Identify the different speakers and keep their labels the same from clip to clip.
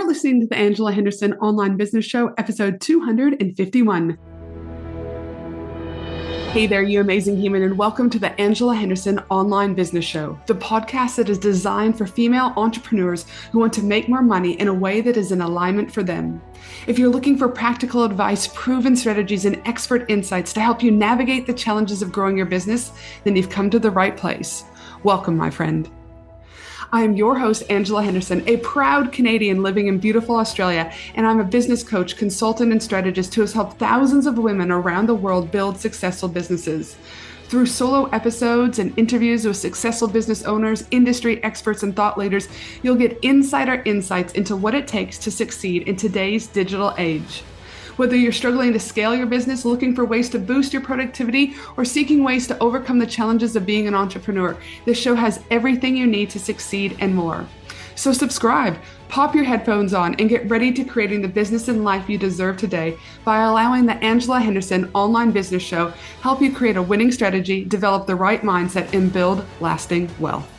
Speaker 1: You're listening to the Angela Henderson Online Business Show, episode 251. Hey there, you amazing human, and welcome to the Angela Henderson Online Business Show, the podcast that is designed for female entrepreneurs who want to make more money in a way that is in alignment for them. If you're looking for practical advice, proven strategies, and expert insights to help you navigate the challenges of growing your business, then you've come to the right place. Welcome, my friend. I am your host, Angela Henderson, a proud Canadian living in beautiful Australia, and I'm a business coach, consultant, and strategist who has helped thousands of women around the world build successful businesses. Through solo episodes and interviews with successful business owners, industry experts, and thought leaders, you'll get insider insights into what it takes to succeed in today's digital age. Whether you're struggling to scale your business, looking for ways to boost your productivity, or seeking ways to overcome the challenges of being an entrepreneur, this show has everything you need to succeed and more. So subscribe, pop your headphones on, and get ready to creating the business and life you deserve today by allowing the Angela Henderson Online Business Show help you create a winning strategy, develop the right mindset, and build lasting wealth.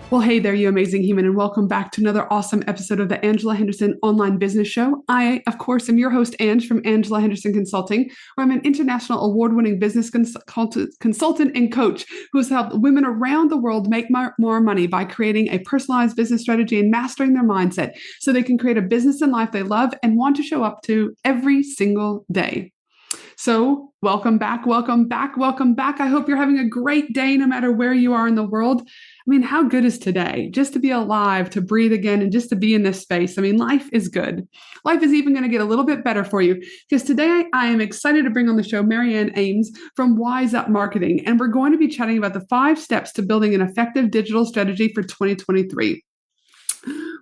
Speaker 1: Well, hey there, you amazing human, and welcome back to another awesome episode of the Angela Henderson Online Business Show. I, of course, am your host, Ange, from Angela Henderson Consulting, where I'm an international award-winning business consultant and coach who has helped women around the world make more money by creating a personalized business strategy and mastering their mindset so they can create a business and life they love and want to show up to every single day. So welcome back, welcome back, welcome back. I hope you're having a great day no matter where you are in the world. I mean, how good is today? Just to be alive, to breathe again, and just to be in this space. I mean, life is good. Life is even going to get a little bit better for you because today I am excited to bring on the show Marianne Ames from Wise Up Marketing, and we're going to be chatting about the 5 steps to building an effective digital strategy for 2023.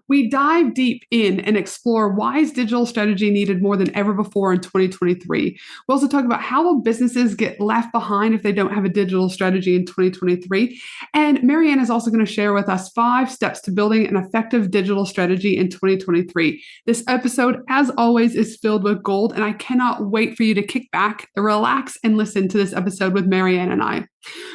Speaker 1: We dive deep in and explore why is digital strategy needed more than ever before in 2023. We also talk about how will businesses get left behind if they don't have a digital strategy in 2023. And Marianne is also going to share with us 5 steps to building an effective digital strategy in 2023. This episode, as always, is filled with gold, and I cannot wait for you to kick back, relax, and listen to this episode with Marianne and I.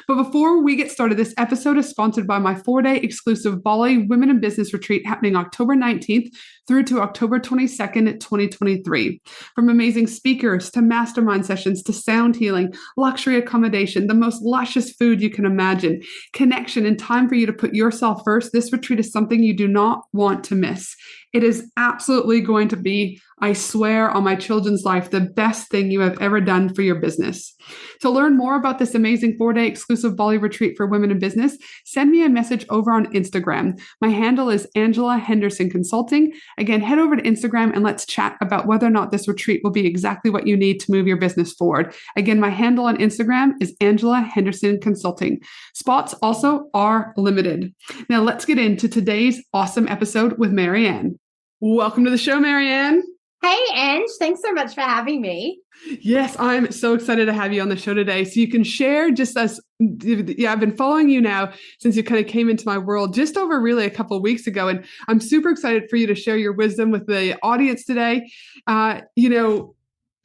Speaker 1: But before we get started, this episode is sponsored by my 4-day exclusive Bali Women in Business Retreat happening October 19th through to October 22nd, 2023. From amazing speakers to mastermind sessions to sound healing, luxury accommodation, the most luscious food you can imagine, connection, and time for you to put yourself first, this retreat is something you do not want to miss. It is absolutely going to be, I swear on my children's life, the best thing you have ever done for your business. To learn more about this amazing 4-day exclusive Bali retreat for women in business, send me a message over on Instagram. My handle is Angela Henderson Consulting. Again, head over to Instagram and let's chat about whether or not this retreat will be exactly what you need to move your business forward. Again, my handle on Instagram is Angela Henderson Consulting. Spots also are limited. Now let's get into today's awesome episode with Marianne. Welcome to the show, Marianne.
Speaker 2: Hey, Ange. Thanks so much for having me.
Speaker 1: Yes, I'm so excited to have you on the show today. So you can share just as, I've been following you now since you kind of came into my world just over really a couple of weeks ago. And I'm super excited for you to share your wisdom with the audience today.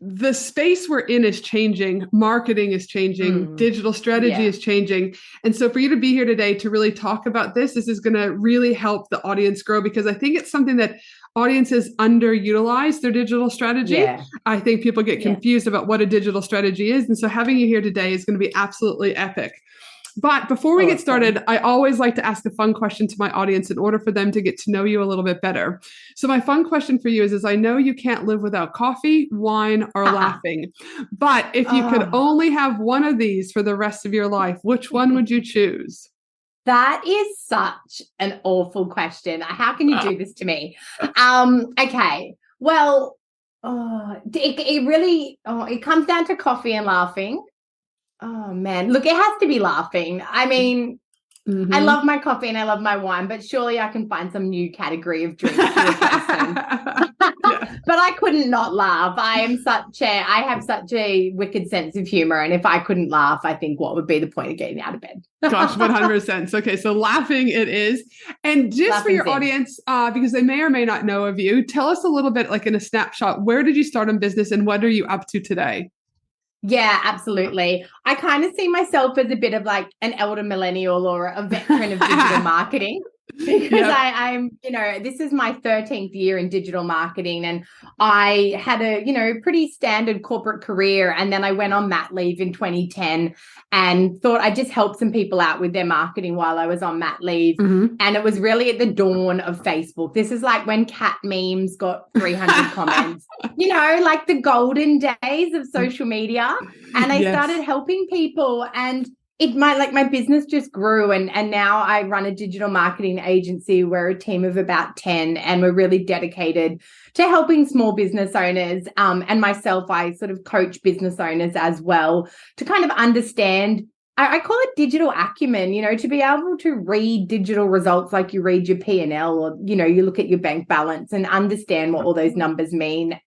Speaker 1: The space we're in is changing. Marketing is changing. Digital strategy is changing. And so for you to be here today to really talk about this is going to really help the audience grow because I think it's something that audiences underutilize their digital strategy. Yeah. I think people get confused about what a digital strategy is. And so having you here today is going to be absolutely epic. But before we get started, I always like to ask a fun question to my audience in order for them to get to know you a little bit better. So my fun question for you is I know you can't live without coffee, wine, or laughing. But if you could only have one of these for the rest of your life, which one would you choose?
Speaker 2: That is such an awful question. How can you do this to me? Okay. Well, it comes down to coffee and laughing. Oh, man. Look, it has to be laughing. I mean, I love my coffee and I love my wine, but surely I can find some new category of drink. But I couldn't not laugh. I have such a wicked sense of humor. And if I couldn't laugh, I think what would be the point of getting out of bed?
Speaker 1: Gosh, 100%. Okay, so laughing it is. And just laughing for your audience, because they may or may not know of you, tell us a little bit, like in a snapshot, where did you start in business and what are you up to today?
Speaker 2: Yeah, absolutely. I kind of see myself as a bit of like an elder millennial or a veteran of digital marketing because
Speaker 1: Yep.
Speaker 2: I'm, this is my 13th year in digital marketing, and I had a, pretty standard corporate career. And then I went on mat leave in 2010 and thought I'd just help some people out with their marketing while I was on mat leave.
Speaker 1: Mm-hmm.
Speaker 2: And it was really at the dawn of Facebook. This is like when cat memes got 300 comments, like the golden days of social media. And I
Speaker 1: Yes.
Speaker 2: started helping people, and my business just grew, and now I run a digital marketing agency. We're a team of about 10, and we're really dedicated to helping small business owners. And myself, I sort of coach business owners as well to kind of understand. I call it digital acumen, to be able to read digital results like you read your P&L, or, you look at your bank balance and understand what all those numbers mean.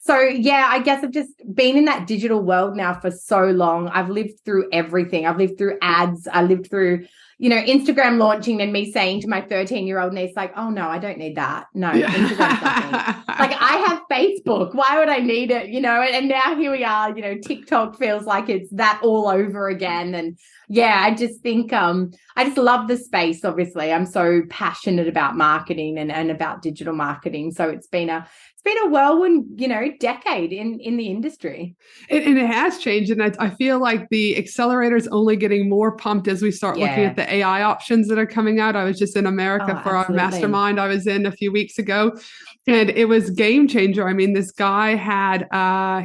Speaker 2: So, yeah, I guess I've just been in that digital world now for so long. I've lived through everything. I've lived through ads. I lived through, Instagram launching and me saying to my 13-year-old niece, like, oh, no, I don't need that. No, Instagram's nothing. Like, I have Facebook. Why would I need it? And now here we are, TikTok feels like it's that all over again. And yeah, I just think I just love the space. Obviously, I'm so passionate about marketing and about digital marketing. So it's been a whirlwind, decade in the industry.
Speaker 1: And it has changed. And I feel like the accelerator is only getting more pumped as we start looking at the AI options that are coming out. I was just in America for our mastermind I was in a few weeks ago, and it was game changer. I mean, this guy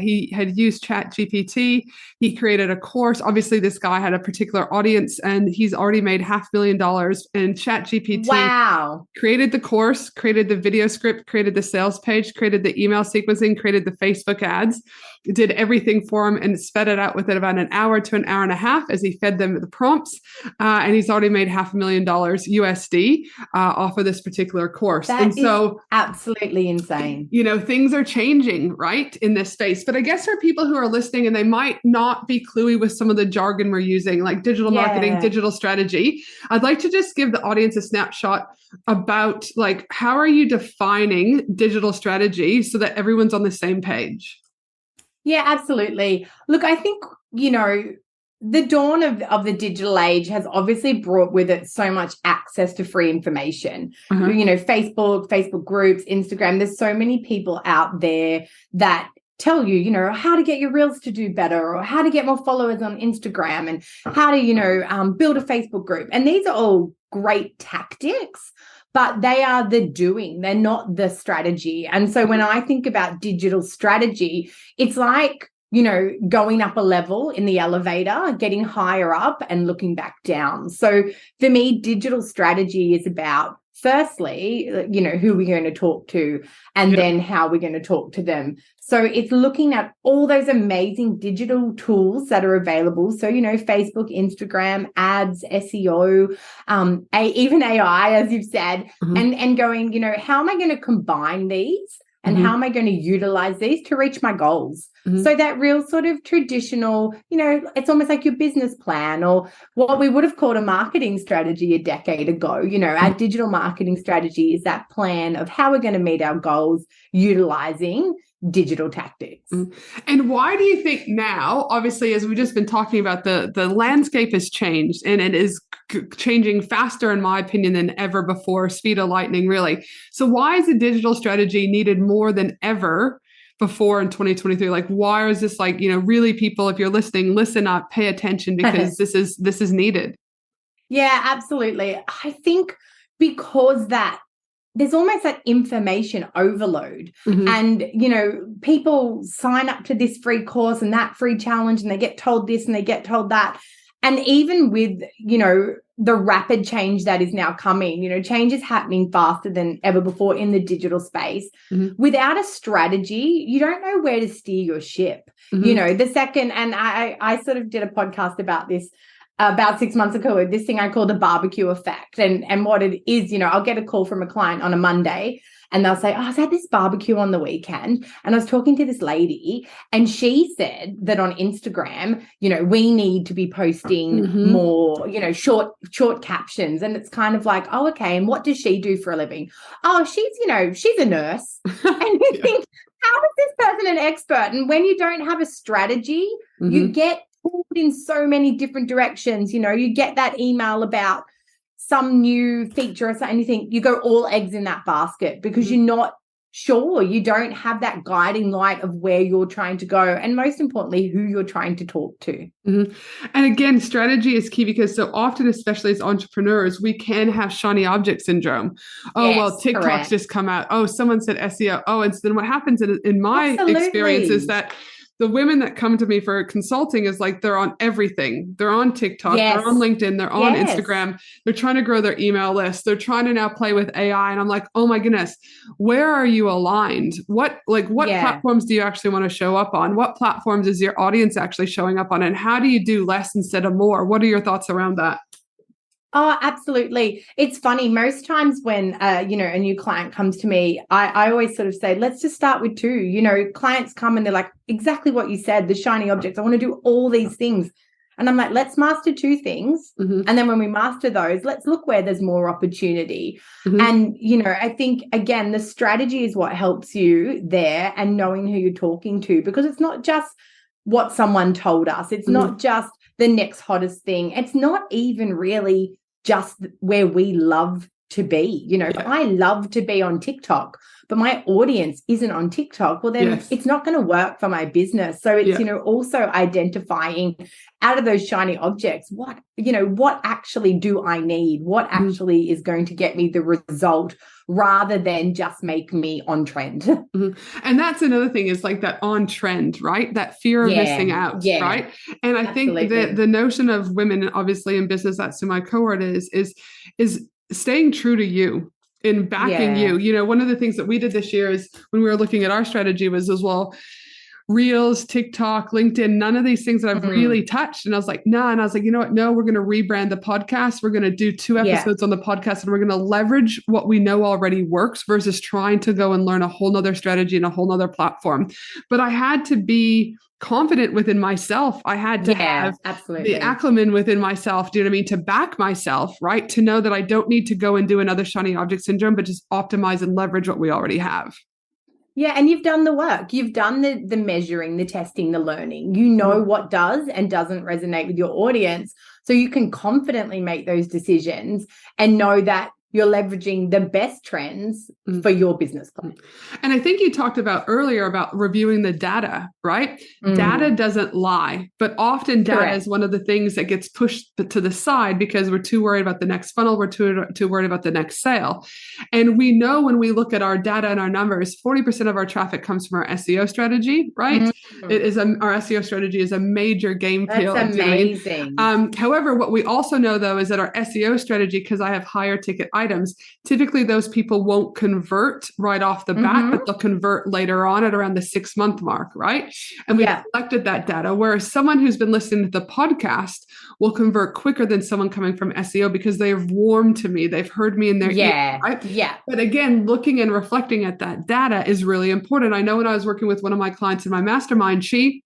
Speaker 1: he had used ChatGPT. He created a course. Obviously, this guy had a particular audience, and he's already made $500,000. And ChatGPT created the course, created the video script, created the sales page, created the email sequencing, created the Facebook ads, did everything for him, and sped it out within about an hour to an hour and a half as he fed them the prompts. And he's already made $500,000 USD off of this particular course.
Speaker 2: That is absolutely insane.
Speaker 1: Things are changing, right, in this space. But I guess for people who are listening and they might not be cluey with some of the jargon we're using, like digital marketing, digital strategy, I'd like to just give the audience a snapshot about like, how are you defining digital strategy so that everyone's on the same page?
Speaker 2: Yeah, absolutely. Look, I think, the dawn of the digital age has obviously brought with it so much access to free information. Facebook groups, Instagram, there's so many people out there that tell you, how to get your reels to do better, or how to get more followers on Instagram, and how to, build a Facebook group. And these are all great tactics, but they are the doing. They're not the strategy. And so when I think about digital strategy, it's like, going up a level in the elevator, getting higher up and looking back down. So for me, digital strategy is about, firstly, who we're going to talk to, and then how we're going to talk to them. So it's looking at all those amazing digital tools that are available. So, Facebook, Instagram, ads, SEO, even AI, as you've said, and going, how am I going to combine these? And how am I going to utilize these to reach my goals? So that real sort of traditional, it's almost like your business plan, or what we would have called a marketing strategy a decade ago. Our digital marketing strategy is that plan of how we're going to meet our goals utilizing digital tactics.
Speaker 1: And why do you think now, obviously, as we've just been talking about, the landscape has changed, and it is changing faster, in my opinion, than ever before, speed of lightning, really. So why is a digital strategy needed more than ever before in 2023? Like, why is this like, really, people, if you're listening, listen up, pay attention, because this is needed.
Speaker 2: Yeah, absolutely. I think because there's almost that information overload, and, people sign up to this free course and that free challenge, and they get told this and they get told that. And even with, the rapid change that is now coming, change is happening faster than ever before in the digital space. Without a strategy, you don't know where to steer your ship. The second, and I sort of did a podcast about this about 6 months ago, this thing I call the barbecue effect. And what it is, I'll get a call from a client on a Monday, and they'll say, oh, I was at this barbecue on the weekend, and I was talking to this lady, and she said that on Instagram, we need to be posting more, short captions. And it's kind of like, oh, okay. And what does she do for a living? Oh, she's a nurse. And you think, how is this person an expert? And when you don't have a strategy, you get pulled in so many different directions. You know, you get that email about some new feature or something, you think you go all eggs in that basket because you're not sure. You don't have that guiding light of where you're trying to go, and most importantly, who you're trying to talk to.
Speaker 1: And again, strategy is key because so often, especially as entrepreneurs, we can have shiny object syndrome. Oh, well, TikTok's just come out. Oh, someone said SEO. Oh, and so then what happens in my experience is that the women that come to me for consulting is like they're on everything. They're on TikTok, they're on LinkedIn, they're on Instagram. They're trying to grow their email list. They're trying to now play with AI. And I'm like, oh my goodness, where are you aligned? What platforms do you actually want to show up on? What platforms is your audience actually showing up on? And how do you do less instead of more? What are your thoughts around that?
Speaker 2: Oh, absolutely. It's funny. Most times when, a new client comes to me, I always sort of say, let's just start with two. You know, clients come and they're like, exactly what you said, the shiny objects. I want to do all these things. And I'm like, let's master two things. And then when we master those, let's look where there's more opportunity. And, I think, again, the strategy is what helps you there and knowing who you're talking to, because it's not just what someone told us. It's not just the next hottest thing. It's not even really just where we love to be. If I love to be on TikTok, but my audience isn't on TikTok, well, then it's not going to work for my business. So it's, also identifying out of those shiny objects, what actually do I need? What actually is going to get me the result rather than just make me on trend?
Speaker 1: And that's another thing is like that on trend, right? That fear of missing out, right? And I think that the notion of women, obviously in business, that's who my cohort is staying true to you. In backing you. One of the things that we did this year is when we were looking at our strategy was as well, Reels, TikTok, LinkedIn, none of these things that I've really touched. And I was like, nah. And I was like, you know what? No, we're going to rebrand the podcast. We're going to do 2 episodes on the podcast and we're going to leverage what we know already works versus trying to go and learn a whole nother strategy and a whole nother platform. But I had to be confident within myself. I had to have the acumen within myself, do you know what I mean? To back myself, right? To know that I don't need to go and do another shiny object syndrome, but just optimize and leverage what we already have.
Speaker 2: Yeah, and you've done the work. You've done the measuring, the testing, the learning. You know what does and doesn't resonate with your audience. So you can confidently make those decisions and know that you're leveraging the best trends for your business plan.
Speaker 1: And I think you talked about earlier about reviewing the data, right? Data doesn't lie, but often data is one of the things that gets pushed to the side because we're too worried about the next funnel. We're too worried about the next sale. And we know when we look at our data and our numbers, 40% of our traffic comes from our SEO strategy, right? It is our SEO strategy is a major game field.
Speaker 2: That's amazing.
Speaker 1: However, what we also know though is that our SEO strategy, because I have higher ticket items, typically those people won't convert right off the bat, but they'll convert later on at around the 6-month mark, right? And we've collected that data, whereas someone who's been listening to the podcast will convert quicker than someone coming from SEO because they have warmed to me. They've heard me in their ear, right? But again, looking and reflecting at that data is really important. I know when I was working with one of my clients in my mastermind, she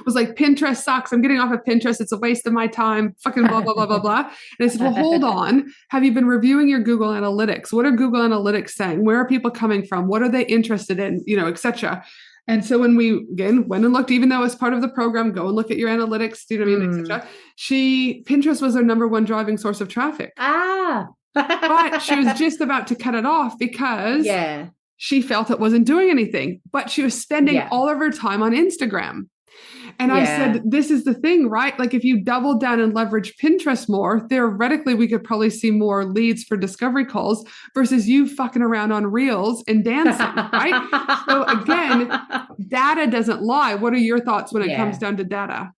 Speaker 1: was like, Pinterest sucks. I'm getting off of Pinterest. It's a waste of my time. Fucking blah, blah, blah, blah, blah. And I said, well, hold on. Have you been reviewing your Google Analytics? What are Google Analytics saying? Where are people coming from? What are they interested in? Et cetera. And so when we, again, went and looked, even though it's part of the program, go and look at your analytics, et cetera. Pinterest was their number one driving source of traffic. But she was just about to cut it off because she felt it wasn't doing anything, but she was spending all of her time on Instagram. And I said, this is the thing, right? Like if you double down and leverage Pinterest more, theoretically, we could probably see more leads for discovery calls versus you fucking around on Reels and dancing, right? So again, data doesn't lie. What are your thoughts when it comes down to data?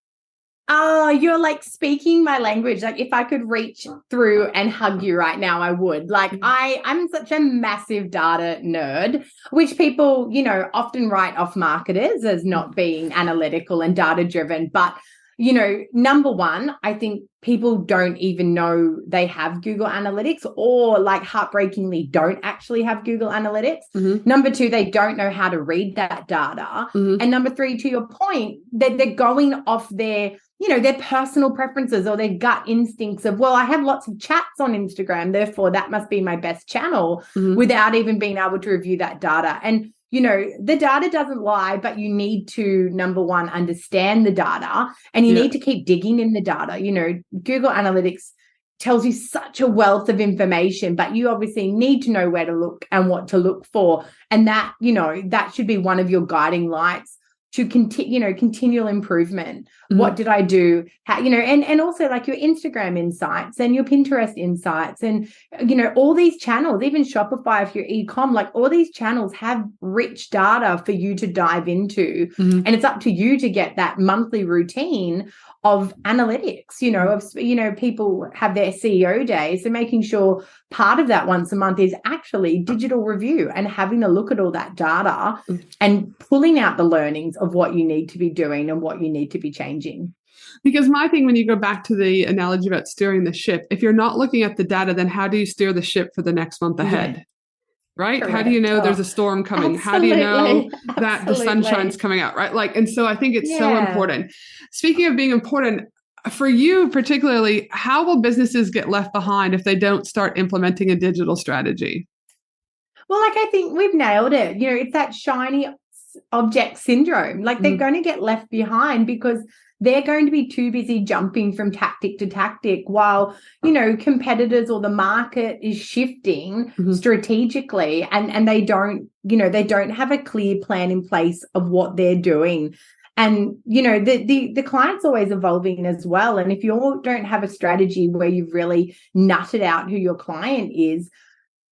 Speaker 2: Oh, you're like speaking my language. Like if I could reach through and hug you right now, I would. Like I'm such a massive data nerd, which people, often write off marketers as not being analytical and data driven. But, number one, I think people don't even know they have Google Analytics or like heartbreakingly don't actually have Google Analytics. Number two, they don't know how to read that data. And number three, to your point, that they're going off their personal preferences or their gut instincts of, well, I have lots of chats on Instagram, therefore that must be my best channel without even being able to review that data. And the data doesn't lie, but you need to, number one, understand the data, and you need to keep digging in the data. Google Analytics tells you such a wealth of information, but you obviously need to know where to look and what to look for. And that, that should be one of your guiding lights to continual improvement. Mm-hmm. What did I do? How, and also like your Instagram insights and your Pinterest insights and, all these channels, even Shopify, if you're e-com, like all these channels have rich data for you to dive into. Mm-hmm. And it's up to you to get that monthly routine of analytics, people have their CEO day. So making sure part of that once a month is actually digital review and having a look at all that data and pulling out the learnings of what you need to be doing and what you need to be changing.
Speaker 1: Because my thing, when you go back to the analogy about steering the ship, if you're not looking at the data, then how do you steer the ship for the next month ahead? Yeah. Right? Correct. How do you know there's a storm coming? Absolutely. How do you know that the sunshine's coming out? Right? And so I think it's so important. Speaking of being important, for you particularly, how will businesses get left behind if they don't start implementing a digital strategy?
Speaker 2: Well, I think we've nailed it. It's that shiny object syndrome. They're going to get left behind because they're going to be too busy jumping from tactic to tactic while, competitors or the market is shifting strategically and they don't have a clear plan in place of what they're doing. And, the client's always evolving as well. And if you don't have a strategy where you've really nutted out who your client is,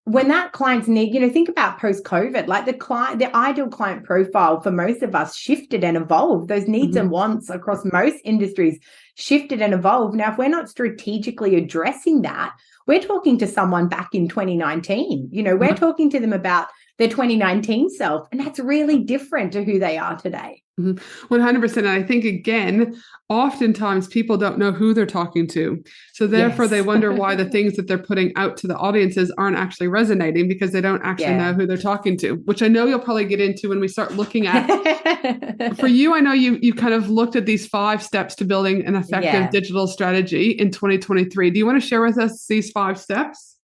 Speaker 2: when that client's need, think about post-COVID, like the ideal client profile for most of us shifted and evolved. Those needs and wants across most industries shifted and evolved. Now, if we're not strategically addressing that, we're talking to someone back in 2019. We're talking to them about their 2019 self, and that's really different to who they are today.
Speaker 1: 100%. And I think, again, oftentimes people don't know who they're talking to. So therefore, they wonder why the things that they're putting out to the audiences aren't actually resonating because they don't actually know who they're talking to, which I know you'll probably get into when we start looking at. For you, I know you kind of looked at these 5 steps to building an effective digital strategy in 2023. Do you want to share with us these 5 steps?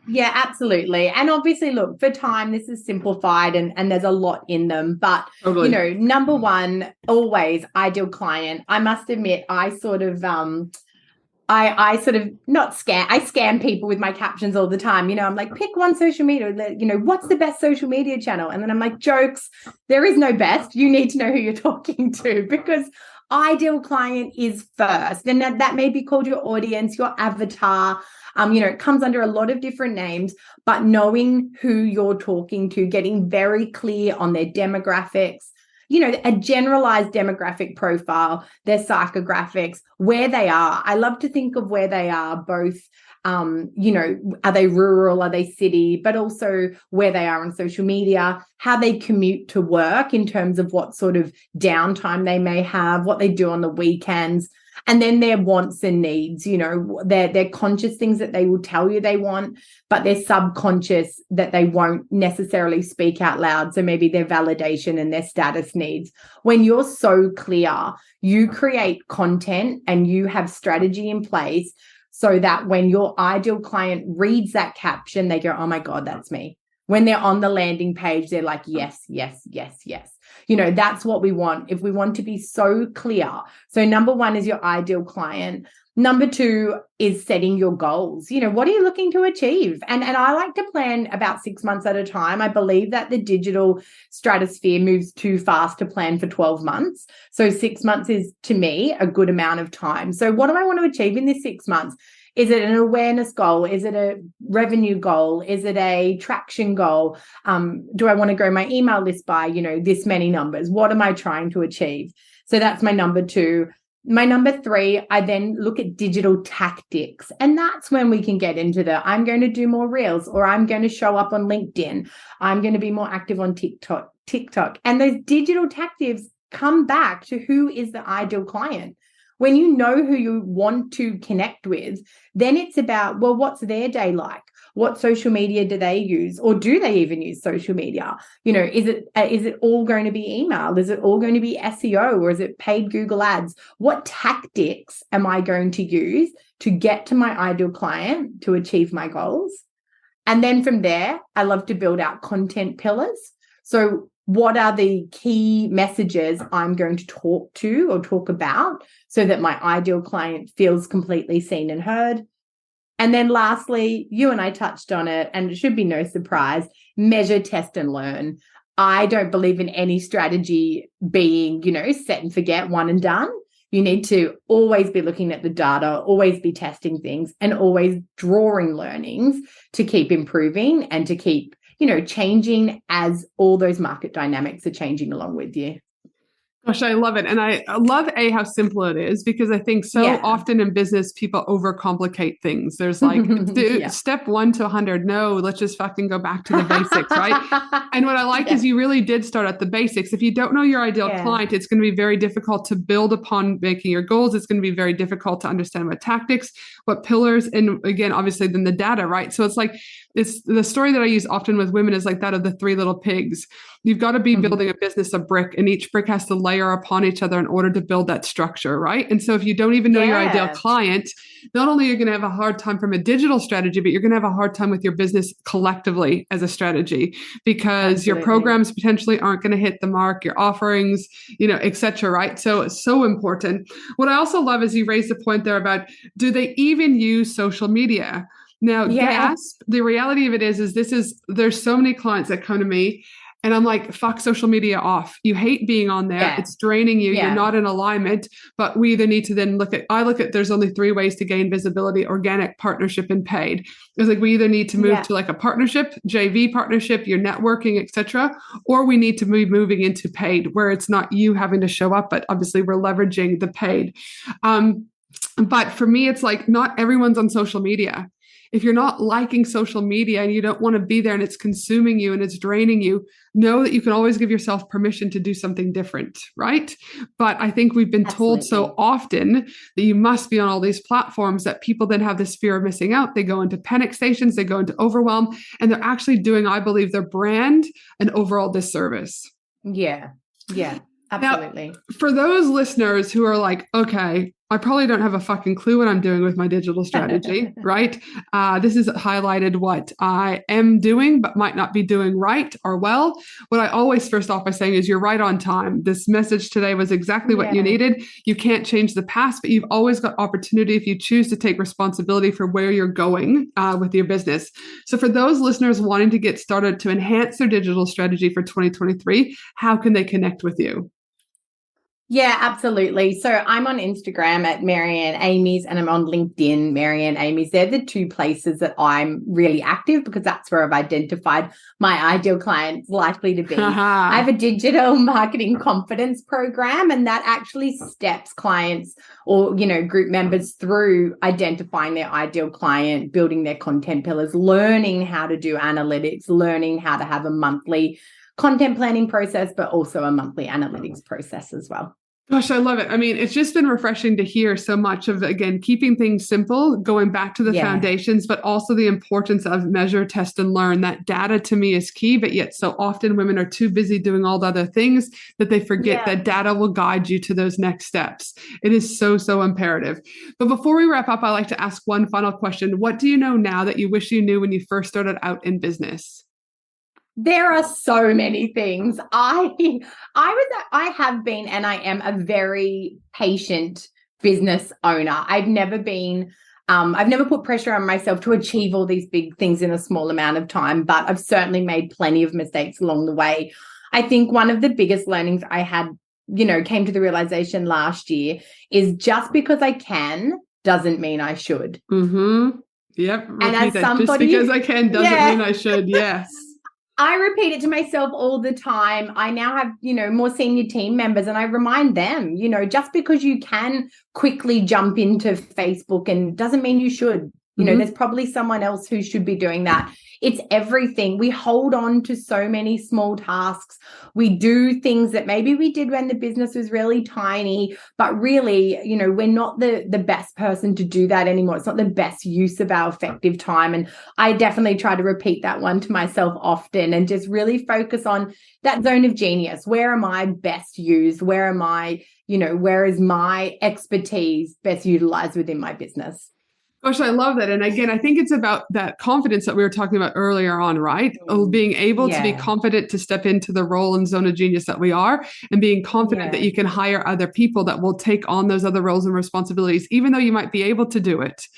Speaker 2: Yeah, absolutely. And obviously, look, for time, this is simplified and there's a lot in them. But, number one, always ideal client. I must admit, I sort of I scam people with my captions all the time. I'm like, pick one social media, what's the best social media channel? And then I'm like, jokes, there is no best. You need to know who you're talking to because ideal client is first. And that may be called your audience, your avatar. It comes under a lot of different names, but knowing who you're talking to, getting very clear on their demographics, a generalized demographic profile, their psychographics, where they are. I love to think of where they are, both, are they rural, are they city, but also where they are on social media, how they commute to work in terms of what sort of downtime they may have, what they do on the weekends. And then their wants and needs, their conscious things that they will tell you they want, but they're subconscious that they won't necessarily speak out loud. So maybe their validation and their status needs. When you're so clear, you create content and you have strategy in place so that when your ideal client reads that caption, they go, oh my God, that's me. When they're on the landing page, they're like, yes, yes, yes, yes. That's what we want. If we want to be so clear. So number one is your ideal client. Number 2 is setting your goals. What are you looking to achieve? And I like to plan about 6 months at a time. I believe that the digital stratosphere moves too fast to plan for 12 months. So 6 months is, to me, a good amount of time. So what do I want to achieve in this 6 months? Is it an awareness goal? Is it a revenue goal? Is it a traction goal? Do I want to grow my email list by, this many numbers? What am I trying to achieve? So that's my number 2. My number 3, I then look at digital tactics. And that's when we can get into I'm going to do more reels, or I'm going to show up on LinkedIn. I'm going to be more active on TikTok. And those digital tactics come back to who is the ideal client. When you know who you want to connect with, then it's about, well, what's their day like? What social media do they use? Or do they even use social media? Is it all going to be email? Is it all going to be SEO? Or is it paid Google ads? What tactics am I going to use to get to my ideal client to achieve my goals? And then from there, I love to build out content pillars. So what are the key messages I'm going to talk to or talk about so that my ideal client feels completely seen and heard. And then lastly, you and I touched on it, and it should be no surprise, measure, test, and learn. I don't believe in any strategy being, set and forget, one and done. You need to always be looking at the data, always be testing things, and always drawing learnings to keep improving and to keep, changing as all those market dynamics are changing along with you.
Speaker 1: Gosh, I love it. And I love how simple it is, because I think so often in business, people overcomplicate things. There's like step 1 to 100. No, let's just fucking go back to the basics, right? And what I like is you really did start at the basics. If you don't know your ideal client, it's going to be very difficult to build upon making your goals. It's going to be very difficult to understand what tactics, what pillars, and again, obviously then the data, right? So it's like, it's the story that I use often with women is like that of the 3 little pigs. You've got to be building a business of brick, and each brick has to layer upon each other in order to build that structure, right? And so if you don't even know your ideal client, not only are you going to have a hard time from a digital strategy, but you're going to have a hard time with your business collectively as a strategy, because your programs potentially aren't going to hit the mark, your offerings, et cetera, right? So it's so important. What I also love is you raised the point there about, do they even use social media? Now, gasp, the reality of it is there's so many clients that come to me and I'm like, fuck social media off. You hate being on there. It's draining you. You're not in alignment. But we either need to then there's only 3 ways to gain visibility: organic, partnership, and paid. It's like, we either need to move to like a partnership, JV partnership, your networking, etc., or we need to be moving into paid, where it's not you having to show up, but obviously we're leveraging the paid. But for me, it's like, not everyone's on social media. If you're not liking social media and you don't want to be there and it's consuming you and it's draining you, know that you can always give yourself permission to do something different, right? But I think we've been told so often that you must be on all these platforms that people then have this fear of missing out. They go into panic stations, they go into overwhelm, and they're actually doing, I believe, their brand an overall disservice.
Speaker 2: Yeah, absolutely.
Speaker 1: Now, for those listeners who are like, okay, I probably don't have a fucking clue what I'm doing with my digital strategy, right? This is highlighted what I am doing, but might not be doing right or well. What I always first off by saying is, you're right on time. This message today was exactly what you needed. You can't change the past, but you've always got opportunity if you choose to take responsibility for where you're going with your business. So for those listeners wanting to get started to enhance their digital strategy for 2023, how can they connect with you?
Speaker 2: Yeah, absolutely. So I'm on Instagram at Marianne Amy's, and I'm on LinkedIn, Marianne Amy's. They're the 2 places that I'm really active, because that's where I've identified my ideal clients likely to be. I have a digital marketing confidence program, and that actually steps clients or, group members through identifying their ideal client, building their content pillars, learning how to do analytics, learning how to have a monthly content planning process, but also a monthly analytics process as well.
Speaker 1: Gosh, I love it. I mean, it's just been refreshing to hear so much of, again, keeping things simple, going back to the foundations, but also the importance of measure, test, and learn. That data to me is key, but yet so often women are too busy doing all the other things that they forget that data will guide you to those next steps. It is so, so imperative. But before we wrap up, I like to ask one final question. What do you know now that you wish you knew when you first started out in business?
Speaker 2: There are so many things. I have been, and I am, a very patient business owner. I've never put pressure on myself to achieve all these big things in a small amount of time, but I've certainly made plenty of mistakes along the way. I think one of the biggest learnings I had, came to the realization last year, is just because I can doesn't mean I should.
Speaker 1: Mm-hmm. Yep.
Speaker 2: And as somebody,
Speaker 1: just because I can doesn't mean I should. Yes.
Speaker 2: I repeat it to myself all the time. I now have, more senior team members, and I remind them, just because you can quickly jump into Facebook and doesn't mean you should. There's probably someone else who should be doing that. It's everything. We hold on to so many small tasks. We do things that maybe we did when the business was really tiny, but really, we're not the best person to do that anymore. It's not the best use of our effective time. And I definitely try to repeat that one to myself often, and just really focus on that zone of genius. Where am I best used? Where am I, where is my expertise best utilized within my business?
Speaker 1: Gosh, I love that. And again, I think it's about that confidence that we were talking about earlier on, right? Being able to be confident to step into the role and zone of genius that we are, and being confident that you can hire other people that will take on those other roles and responsibilities, even though you might be able to do it.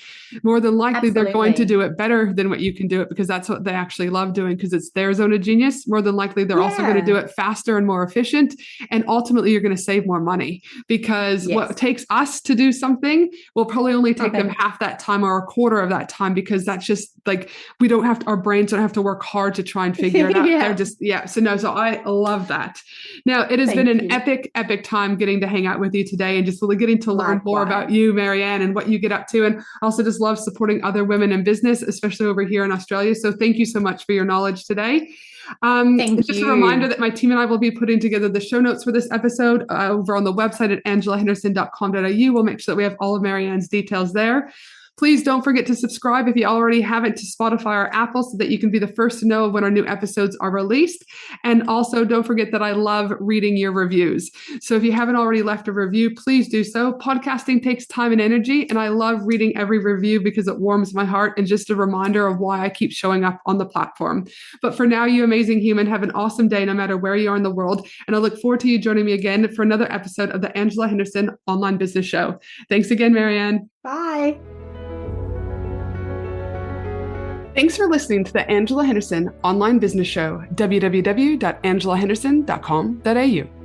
Speaker 1: More than likely, they're going to do it better than what you can do it, because that's what they actually love doing, because it's their zone of genius. More than likely, they're also going to do it faster and more efficient. And ultimately, you're going to save more money, because what takes us to do something will probably only take them half that time or a quarter of that time, because that's just like, we don't have to, our brains don't have to work hard to try and figure it out. They're just, so I love that. Now, it has been an epic time getting to hang out with you today, and just really getting to learn more about you, Marianne, and what you get up to. And also just love supporting other women in business, especially over here in Australia. So thank you so much for your knowledge today. Just a reminder that my team and I will be putting together the show notes for this episode over on the website at angelahenderson.com.au. We'll make sure that we have all of Marianne's details there. Please don't forget to subscribe if you already haven't to Spotify or Apple, so that you can be the first to know when our new episodes are released. And also don't forget that I love reading your reviews. So if you haven't already left a review, please do so. Podcasting takes time and energy, and I love reading every review because it warms my heart and just a reminder of why I keep showing up on the platform. But for now, you amazing human, have an awesome day no matter where you are in the world. And I look forward to you joining me again for another episode of the Angela Henderson Online Business Show. Thanks again, Marianne.
Speaker 2: Bye.
Speaker 1: Thanks for listening to the Angela Henderson Online Business Show, www.angelahenderson.com.au.